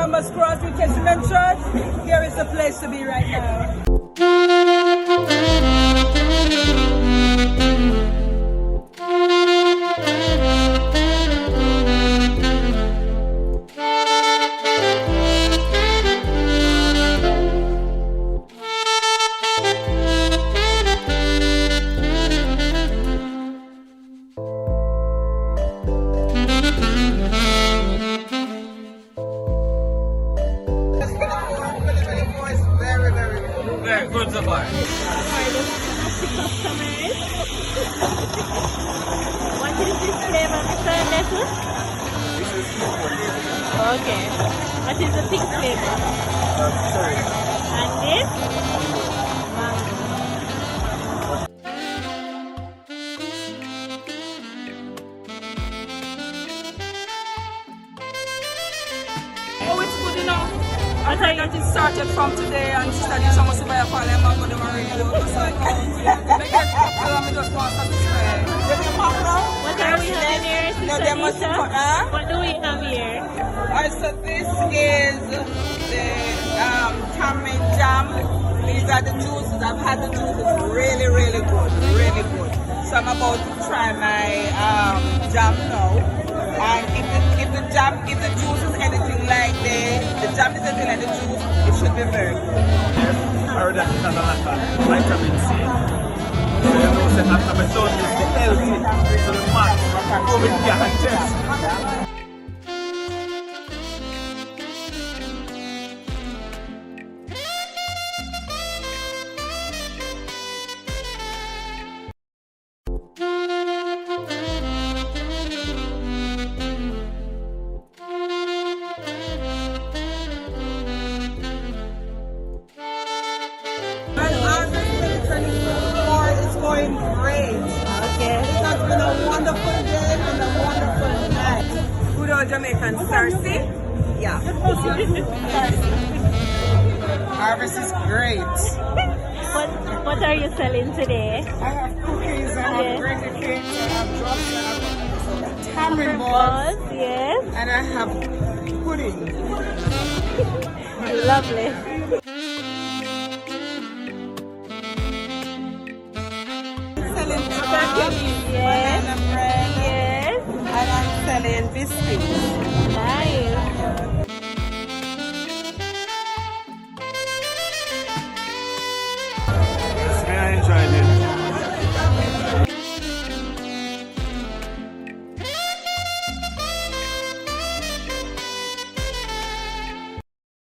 Thomas Cross with Testament Church. Here is the place to be right now. Very good so far. What is this flavor, Mr. Lettuce? Okay. What is the pink flavor? Sorry. And this? Oh, it's good enough. I What are think you? that it started from today and study some of the file and I'm going to marry you. Just like, they get popular and we just want to satisfy. They get popular? What are we having here, No, Sister they must Lisa? put, huh? What do we have here? So this is the tamarind jam. These are the juices. I've had the juices really, really good. Really good. So I'm about to try my jam now. And if the juice is anything like the jam is anything like the juice, it should be very good. I heard that it has a lot of vitamin C. So you know, say after my done this, the healthy, so the max, over here and test. Is going great. Okay. It has been a wonderful day and a wonderful night. Good old Jamaican Cersei. Yeah. Harvest is great. What are you selling today? I have cookies, I have Yes. granny cakes, I have drugs, I have tamarind balls, Balls, yes. and I have pudding. Lovely. Selling turkey, Yes. banana bread, Yes. and I'm selling biscuits. Nice.